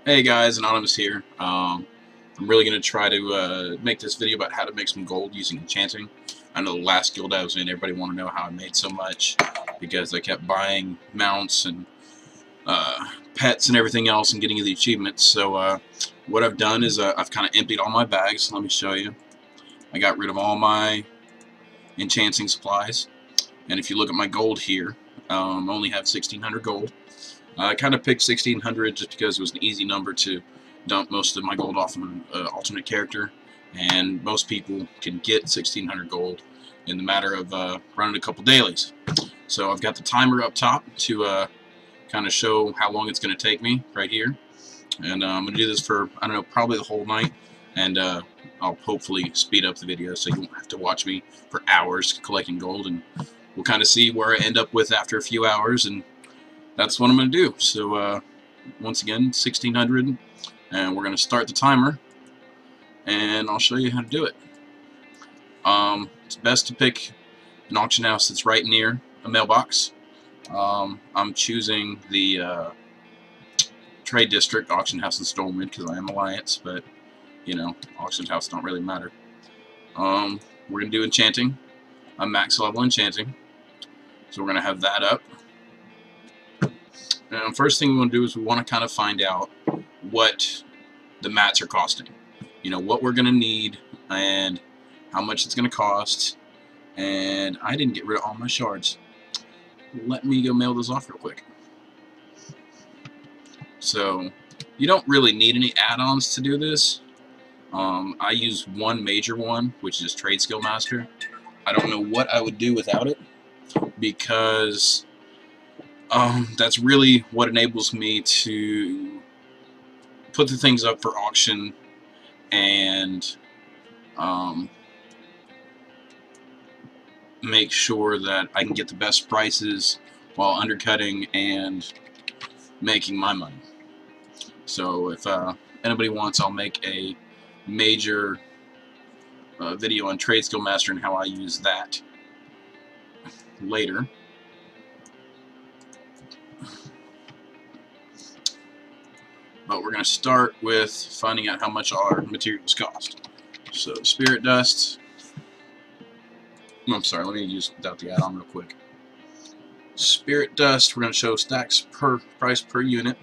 Hey guys, Anonymous here. I'm really going to try to make this video about how to make some gold using enchanting. I know the last guild I was in, everybody wanted to know how I made so much because I kept buying mounts and pets and everything else and getting the achievements. So what I've done is I've kind of emptied all my bags. Let me show you. I got rid of all my enchanting supplies. And if you look at my gold here, I only have 1,600 gold. I kind of picked 1,600 just because it was an easy number to dump most of my gold off on an alternate character, and most people can get 1,600 gold in the matter of running a couple dailies. So I've got the timer up top to kind of show how long it's going to take me right here, and I'm going to do this for, I don't know, probably the whole night, and I'll hopefully speed up the video so you won't have to watch me for hours collecting gold, and we'll kind of see where I end up with after a few hours, and that's what I'm going to do. So once again, 1,600, and we're going to start the timer, and I'll show you how to do it. It's best to pick an auction house that's right near a mailbox. I'm choosing the Trade District auction house in Stormwind because I am Alliance, but you know, auction house don't really matter. We're going to do enchanting. I'm max level enchanting, so we're going to have that up. And first thing we want to do is we want to kind of find out what the mats are costing. You know, what we're going to need and how much it's going to cost. And I didn't get rid of all my shards. Let me go mail those off real quick. So, you don't really need any add-ons to do this. I use one major one, which is Trade Skill Master. I don't know what I would do without it, because that's really what enables me to put the things up for auction and make sure that I can get the best prices while undercutting and making my money. So if anybody wants, I'll make a major video on Trade Skill Master and how I use that later. But we're going to start with finding out how much our materials cost. So Spirit Dust. I'm sorry, let me use without the add-on real quick. Spirit Dust, we're going to show stacks per price per unit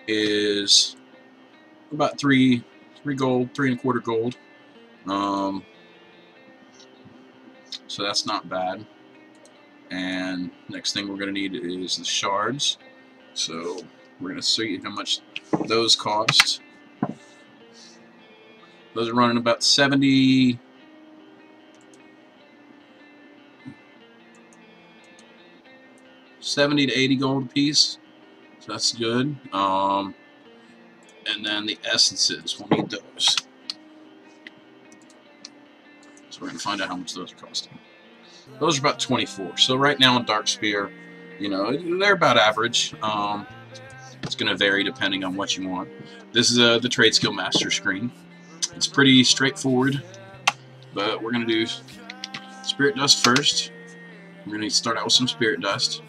is about 3 gold, 3¼ gold. So that's not bad. And next thing we're going to need is the shards. So we're going to see how much those cost. Those are running about 70 to 80 gold a piece. So that's good. And then the essences, we'll need those. So we're going to find out how much those are costing. Those are about 24. So right now in Dark Spear, you know, they're about average. It's going to vary depending on what you want. This is the Trade Skill Master screen. It's pretty straightforward, but we're going to do Spirit Dust first. We're going to start out with some Spirit Dust.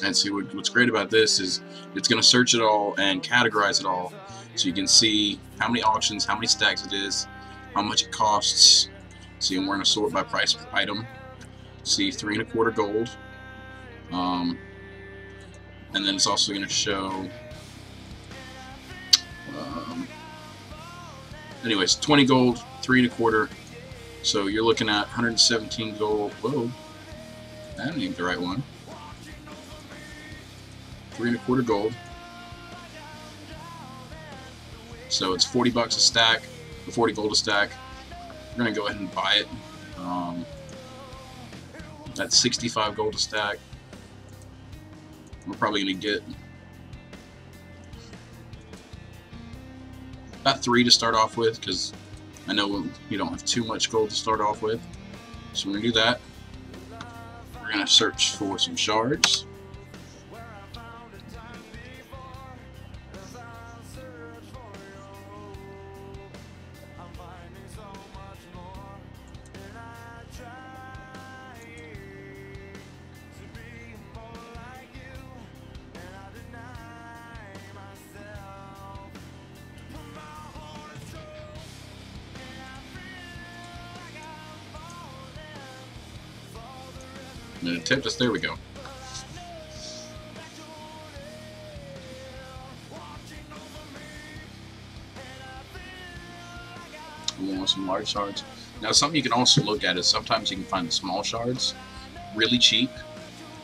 And see, what's great about this is it's going to search it all and categorize it all, so you can see how many auctions, how many stacks it is, how much it costs. See, and we're going to sort by price per item. See, 3¼ gold. And then it's also going to show, anyways, 20 gold, 3¼ So you're looking at 117 gold. Whoa, that ain't the right one. 3¼ gold. So it's 40 bucks a stack, or 40 gold a stack. We're gonna go ahead and buy it. That's 65 gold a stack. We're probably gonna get about 3 to start off with, because I know you don't have too much gold to start off with. So we're gonna do that. We're gonna search for some shards. And it tipped us. There we go. We want some large shards. Now, something you can also look at is sometimes you can find the small shards really cheap,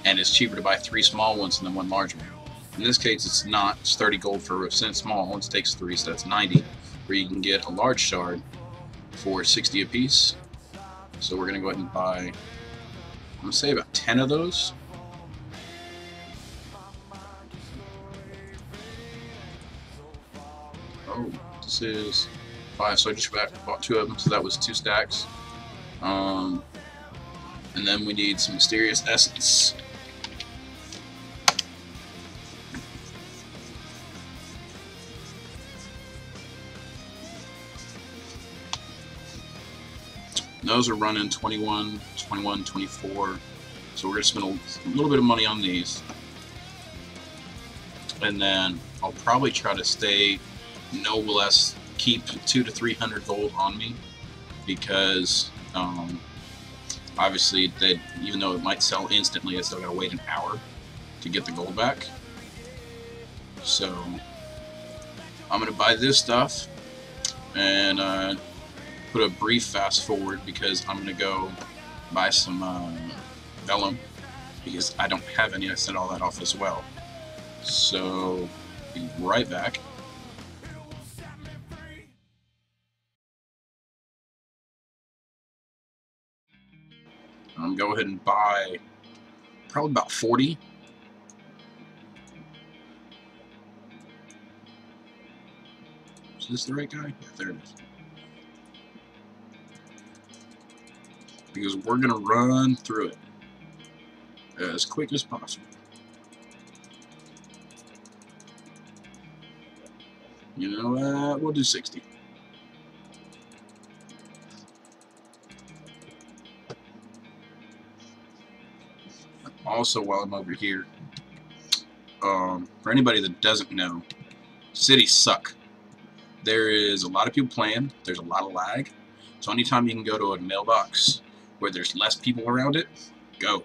and it's cheaper to buy 3 small ones than 1 large one. In this case, it's not. It's 30 gold for a small one. It takes 3, so that's 90. Where you can get a large shard for 60 a piece. So we're gonna go ahead and buy, I'm gonna say about 10 of those. Oh, this is 5, so I just bought 2 of them, so that was 2 stacks. And then we need some mysterious essence. Those are running 21, 21, 24. So we're going to spend a little bit of money on these. And then I'll probably try to stay no less, keep 200 to 300 gold on me. Because obviously, even though it might sell instantly, I still got to wait an hour to get the gold back. So I'm going to buy this stuff and put a brief fast forward because I'm going to go buy some vellum because I don't have any. I sent all that off as well. So, be right back. I'm going to go ahead and buy probably about 40. Is this the right guy? Yeah, there it is. Because we're going to run through it as quick as possible. You know what? We'll do 60. Also, while I'm over here, for anybody that doesn't know, cities suck. There is a lot of people playing. There's a lot of lag. So anytime you can go to a mailbox where there's less people around it, go.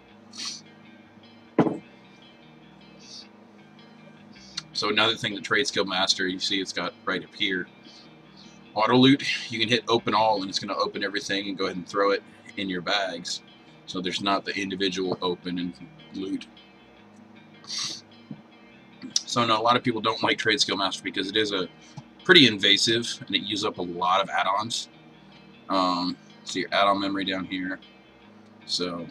So another thing, the Trade Skill Master, you see it's got right up here, auto loot. You can hit open all and it's going to open everything and go ahead and throw it in your bags. So there's not the individual open and loot. So no, a lot of people don't like Trade Skill Master because it is a pretty invasive and it uses up a lot of add-ons. So your add-on memory down here. So,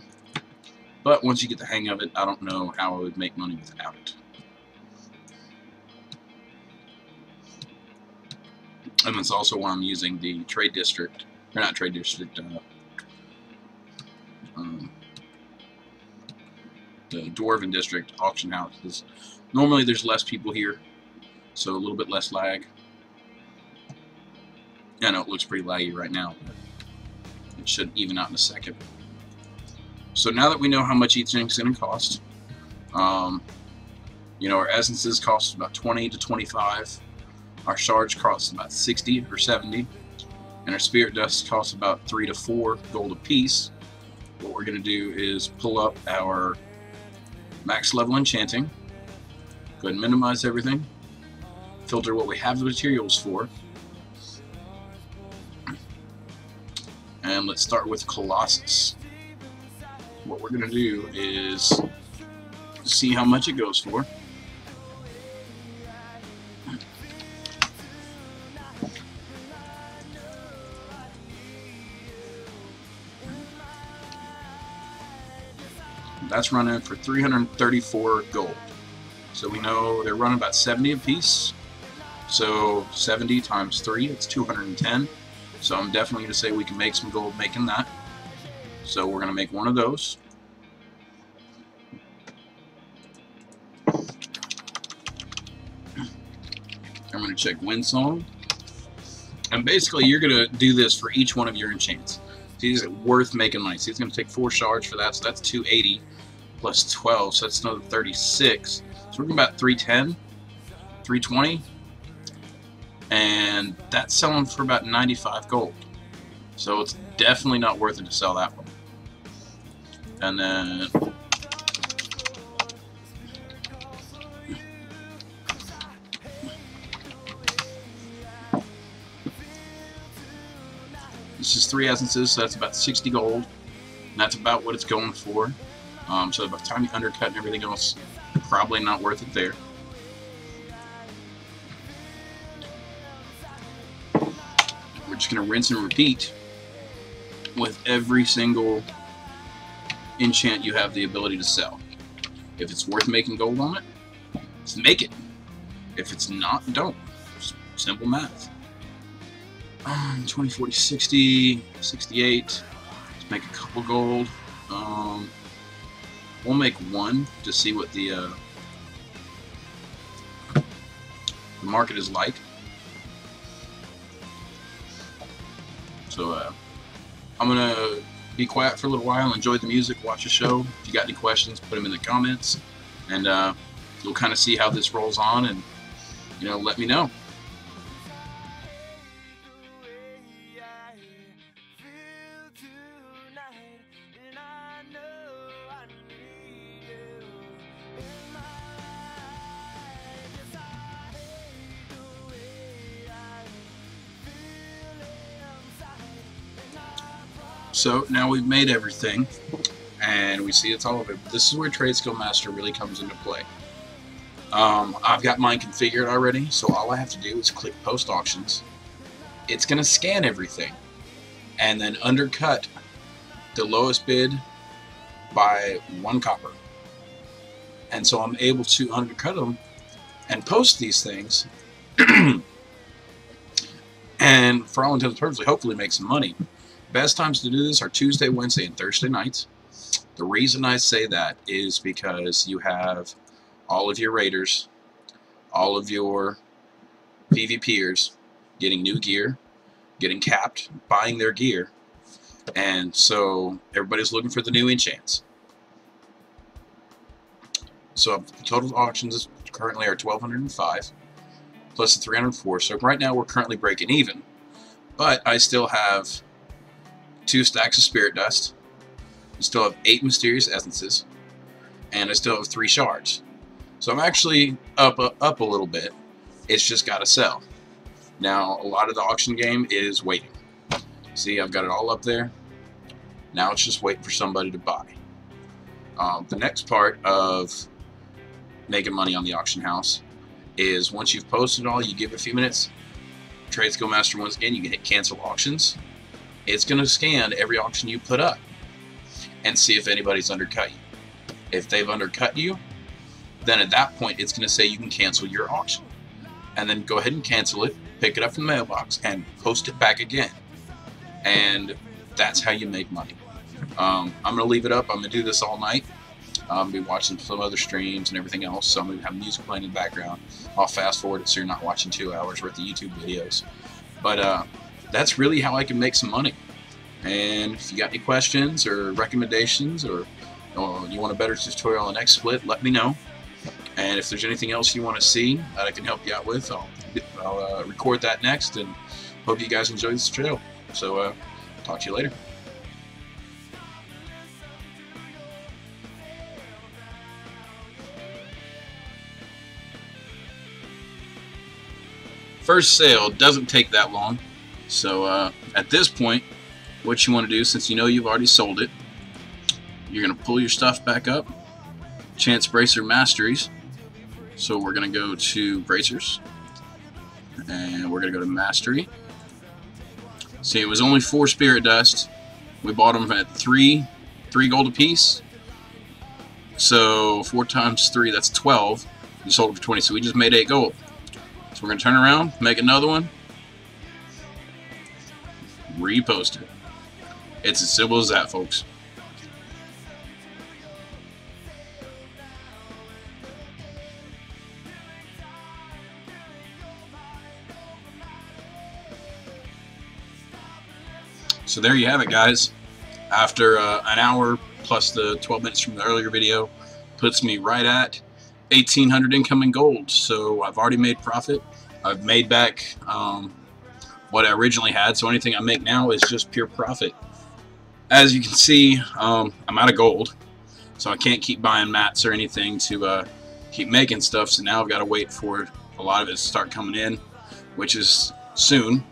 but once you get the hang of it, I don't know how I would make money without it. And that's also why I'm using the Trade District, or not Trade District, the Dwarven District auction houses. Normally there's less people here, so a little bit less lag. I know it looks pretty laggy right now, but it should even out in a second. So now that we know how much each thing's going to cost, you know, our essences cost about 20 to 25, our shards cost about 60 or 70, and our spirit dust costs about 3 to 4 gold a piece. What we're going to do is pull up our max level enchanting, go ahead and minimize everything, filter what we have the materials for, and let's start with Colossus. What we're going to do is see how much it goes for. That's running for 334 gold. So we know they're running about 70 a piece. So 70 times 3, it's 210. So I'm definitely going to say we can make some gold making that. So we're going to make one of those. I'm going to check Windsong. And basically you're going to do this for each one of your enchants. See, is it worth making money? See, it's going to take 4 shards for that, so that's 280 plus 12, so that's another 36. So we're looking about 310, 320. And that's selling for about 95 gold. So it's definitely not worth it to sell that one. And then this is 3 essences, so that's about 60 gold. And that's about what it's going for. So by the time you undercut and everything else, probably not worth it there. We're just going to rinse and repeat with every single enchant you have the ability to sell. If it's worth making gold on it, just make it. If it's not, don't. Just simple math. 20, 40, 60, 68. Let's make a couple gold. We'll make one to see what the market is like. So I'm gonna be quiet for a little while, enjoy the music, watch the show. If you got any questions, put them in the comments, and you'll kind of see how this rolls on, and let me know. So now we've made everything, and we see it's all of it. This is where Trade Skill Master really comes into play. I've got mine configured already, so all I have to do is click Post Auctions. It's going to scan everything, and then undercut the lowest bid by 1 copper. And so I'm able to undercut them and post these things, and for all intents and purposes, hopefully make some money. Best times to do this are Tuesday, Wednesday, and Thursday nights. The reason I say that is because you have all of your raiders, all of your PvPers getting new gear, getting capped, buying their gear, and so everybody's looking for the new enchants. So the total auctions currently are 1,205 plus the 304. So right now we're currently breaking even, but I still have 2 stacks of spirit dust. I still have 8 mysterious essences, and I still have 3 shards. So I'm actually up a little bit. It's just got to sell. Now a lot of the auction game is waiting. See, I've got it all up there. Now it's just waiting for somebody to buy. The next part of making money on the auction house is once you've posted it all, you give it a few minutes. Trade Skill Master, once again, you can hit cancel auctions. It's going to scan every auction you put up and see if anybody's undercut you. If they've undercut you, then at that point it's going to say you can cancel your auction. And then go ahead and cancel it, pick it up from the mailbox, and post it back again. And that's how you make money. I'm going to leave it up. I'm going to do this all night. I'll be watching some other streams and everything else, so I'm going to have music playing in the background. I'll fast forward it so you're not watching 2 hours worth of YouTube videos. But that's really how I can make some money. And if you got any questions or recommendations, or you want a better tutorial on next split, let me know. And if there's anything else you want to see that I can help you out with, I'll record that next, and hope you guys enjoy this trail. So talk to you later. First sale doesn't take that long. So at this point, what you want to do, since you know you've already sold it, you're going to pull your stuff back up. Chance Bracer Masteries. So we're going to go to Bracers, and we're going to go to Mastery. See, it was only 4 Spirit Dust. We bought them at 3 gold a piece. So 4 times 3, that's 12. You sold it for 20, so we just made 8 gold. So we're going to turn around, make another one, repost it. It's as simple as that, folks. So there you have it, guys. After an hour plus the 12 minutes from the earlier video, puts me right at 1,800 incoming gold. So I've already made profit. I've made back what I originally had. So anything I make now is just pure profit. as you can see, I'm out of gold, so I can't keep buying mats or anything to keep making stuff. So now I've got to wait for a lot of it to start coming in, which is soon.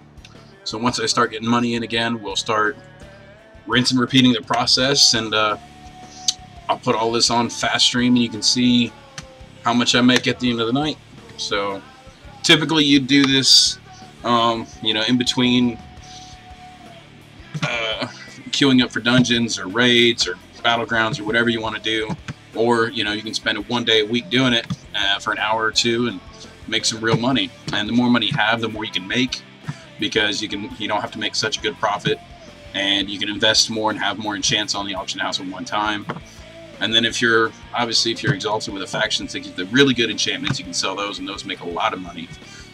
So once I start getting money in again, we'll start rinse and repeating the process, and I'll put all this on fast stream, and you can see how much I make at the end of the night. So typically you do this, you know, in between queuing up for dungeons or raids or battlegrounds or whatever you want to do, or you know, you can spend one day a week doing it for an hour or two and make some real money. And the more money you have, the more you can make, because you don't have to make such a good profit, and you can invest more and have more enchants on the auction house at one time. And then if you're exalted with a faction to get the really good enchantments, you can sell those, and those make a lot of money.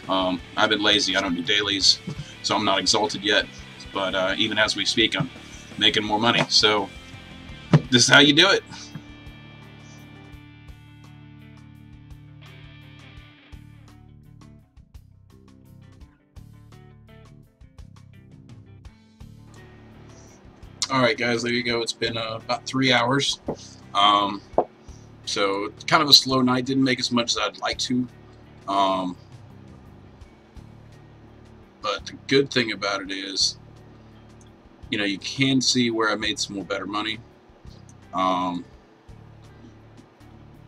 I've been lazy, I don't do dailies, so I'm not exalted yet, but even as we speak, I'm making more money. So this is how you do it. Alright guys, there you go. It's been about 3 hours. So kind of a slow night. Didn't make as much as I'd like to. But the good thing about it is, you know, you can see where I made some more better money.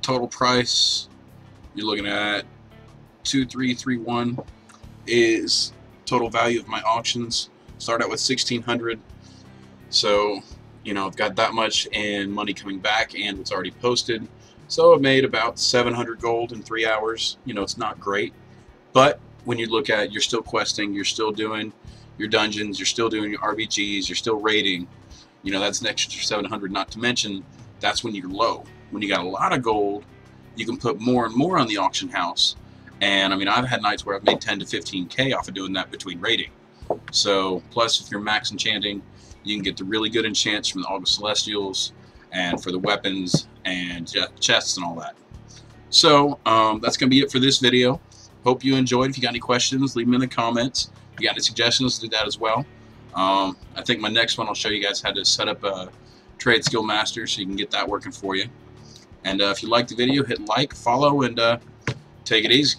Total price, you're looking at 2331 is total value of my auctions. Start out with 1600. So, you know, I've got that much in money coming back and what's already posted. So I've made about 700 gold in 3 hours. You know, it's not great, but when you look at it, you're still questing, you're still doing your dungeons, you're still doing your RBGs, you're still raiding. You know, that's an extra 700, not to mention that's when you're low. When you got a lot of gold, you can put more and more on the auction house. And I mean, I've had nights where I've made 10 to 15K off of doing that between raiding. So, plus if you're max enchanting, you can get the really good enchants from the August Celestials, and for the weapons and chests and all that. So that's going to be it for this video. Hope you enjoyed. If you got any questions, leave them in the comments. If you got any suggestions, do that as well. I think my next one I'll show you guys how to set up a Trade Skill Master so you can get that working for you. And if you liked the video, hit like, follow, and take it easy.